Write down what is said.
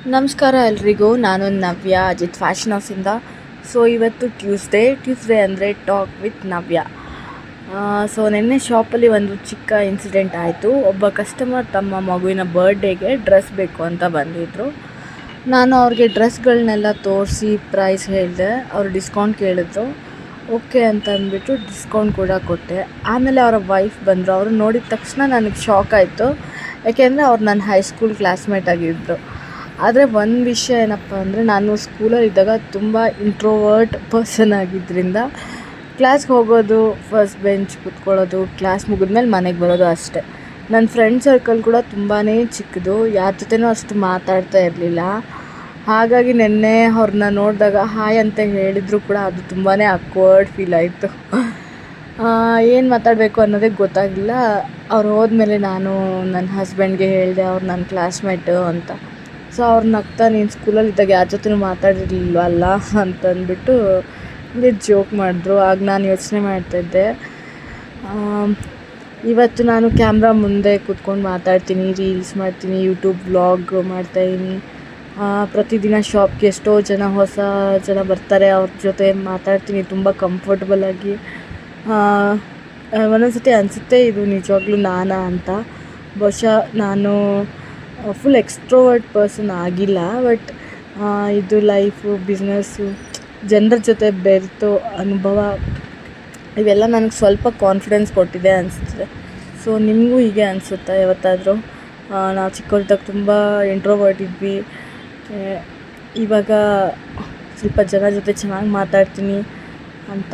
ನಮಸ್ಕಾರ ಎಲ್ರಿಗೂ. ನಾನು ನವ್ಯ ಅಜಿತ್ ಫ್ಯಾಷನ್ ಹೌಸಿಂದ. ಸೊ ಇವತ್ತು ಟ್ಯೂಸ್ಡೇ ಅಂದರೆ ಟಾಕ್ ವಿತ್ ನವ್ಯ. ಸೊ ನಿನ್ನೆ ಶಾಪಲ್ಲಿ ಒಂದು ಚಿಕ್ಕ ಇನ್ಸಿಡೆಂಟ್ ಆಯಿತು. ಒಬ್ಬ ಕಸ್ಟಮರ್ ತಮ್ಮ ಮಗುವಿನ ಬರ್ಡೇಗೆ ಡ್ರೆಸ್ ಬೇಕು ಅಂತ ಬಂದಿದ್ದರು. ನಾನು ಅವ್ರಿಗೆ ಡ್ರೆಸ್ಗಳನ್ನೆಲ್ಲ ತೋರಿಸಿ ಪ್ರೈಸ್ ಹೇಳಿದೆ. ಅವರು ಡಿಸ್ಕೌಂಟ್ ಕೇಳಿದ್ರು. ಓಕೆ ಅಂತ ಅಂದ್ಬಿಟ್ಟು ಡಿಸ್ಕೌಂಟ್ ಕೂಡ ಕೊಟ್ಟೆ. ಆಮೇಲೆ ಅವರ ವೈಫ್ ಬಂದರು. ಅವರು ನೋಡಿದ ತಕ್ಷಣ ನನಗೆ ಶಾಕ್ ಆಯಿತು, ಯಾಕೆಂದರೆ ಅವ್ರು ನನ್ನ ಹೈಸ್ಕೂಲ್ ಕ್ಲಾಸ್ಮೇಟ್ ಆಗಿದ್ದರು. ಆದರೆ ಒಂದು ವಿಷಯ ಏನಪ್ಪ ಅಂದರೆ, ನಾನು ಸ್ಕೂಲಲ್ಲಿದ್ದಾಗ ತುಂಬ ಇಂಟ್ರೋವರ್ಟ್ ಪರ್ಸನ್ ಆಗಿದ್ದರಿಂದ ಕ್ಲಾಸ್ಗೆ ಹೋಗೋದು, ಫಸ್ಟ್ ಬೆಂಚ್ ಕೂತ್ಕೊಳ್ಳೋದು, ಕ್ಲಾಸ್ ಮುಗಿದ್ಮೇಲೆ ಮನೆಗೆ ಬರೋದು ಅಷ್ಟೇ. ನನ್ನ ಫ್ರೆಂಡ್ ಸರ್ಕಲ್ ಕೂಡ ತುಂಬಾ ಚಿಕ್ಕದು, ಯಾರ ಜೊತೆನೂ ಅಷ್ಟು ಮಾತಾಡ್ತಾ ಇರಲಿಲ್ಲ. ಹಾಗಾಗಿ ನಿನ್ನೆ ಅವ್ರನ್ನ ನೋಡಿದಾಗ ಹಾಯ್ ಅಂತ ಹೇಳಿದರೂ ಕೂಡ ಅದು ತುಂಬಾ ಅಕ್ವರ್ಡ್ ಫೀಲ್ ಆಯಿತು. ಏನು ಮಾತಾಡಬೇಕು ಅನ್ನೋದೇ ಗೊತ್ತಾಗಲಿಲ್ಲ. ಅವ್ರು ಹೋದ್ಮೇಲೆ ನಾನು ನನ್ನ ಹಸ್ಬೆಂಡ್ಗೆ ಹೇಳಿದೆ, ಅವ್ರು ನನ್ನ ಕ್ಲಾಸ್ಮೇಟು ಅಂತ. ಸೊ ಅವ್ರು ನಗ್ತಾ, ನೀನು ಸ್ಕೂಲಲ್ಲಿದ್ದಾಗ ಯಾರ ಜೊತೆನೂ ಮಾತಾಡಿರಲಿಲ್ವಲ್ಲ ಅಂತಂದ್ಬಿಟ್ಟು ಹಂಗೆ ಜೋಕ್ ಮಾಡಿದ್ರು. ಆಗ ನಾನು ಯೋಚನೆ ಮಾಡ್ತಾಯಿದ್ದೆ, ಇವತ್ತು ನಾನು ಕ್ಯಾಮ್ರಾ ಮುಂದೆ ಕೂತ್ಕೊಂಡು ಮಾತಾಡ್ತೀನಿ, ರೀಲ್ಸ್ ಮಾಡ್ತೀನಿ, ಯೂಟ್ಯೂಬ್ ವ್ಲಾಗ್ ಮಾಡ್ತಾಯಿದ್ದೀನಿ. ಪ್ರತಿದಿನ ಶಾಪ್ಗೆ ಎಷ್ಟೋ ಹೊಸ ಜನ ಬರ್ತಾರೆ, ಅವ್ರ ಜೊತೆ ಮಾತಾಡ್ತೀನಿ ತುಂಬ ಕಂಫರ್ಟಬಲಾಗಿ. ಒಂದೊಂದು ಸತಿ ಅನಿಸುತ್ತೆ ಇದು ನಿಜವಾಗ್ಲೂ ನಾನಾ ಅಂತ. ಬಹುಶಃ ನಾನು ಫುಲ್ ಎಕ್ಸ್ಟ್ರೋವರ್ಟ್ ಪರ್ಸನ್ ಆಗಿಲ್ಲ, ಬಟ್ ಇದು ಲೈಫು, ಬಿಸ್ನೆಸ್ಸು, ಜನರ ಜೊತೆ ಬೆರೆತು ಅನುಭವ ಇವೆಲ್ಲ ನನಗೆ ಸ್ವಲ್ಪ ಕಾನ್ಫಿಡೆನ್ಸ್ ಕೊಟ್ಟಿದೆ ಅನಿಸುತ್ತೆ. ಸೊ ನಿಮಗೂ ಹೀಗೆ ಅನಿಸುತ್ತಾ ಯಾವತ್ತಾದರೂ? ನಾವು ಚಿಕ್ಕವರಿದ್ದಾಗ ತುಂಬ ಇಂಟ್ರೋವರ್ಟ್ ಇದ್ವಿ, ಇವಾಗ ಸ್ವಲ್ಪ ಜನ ಜೊತೆ ಚೆನ್ನಾಗಿ ಮಾತಾಡ್ತೀನಿ ಅಂತ.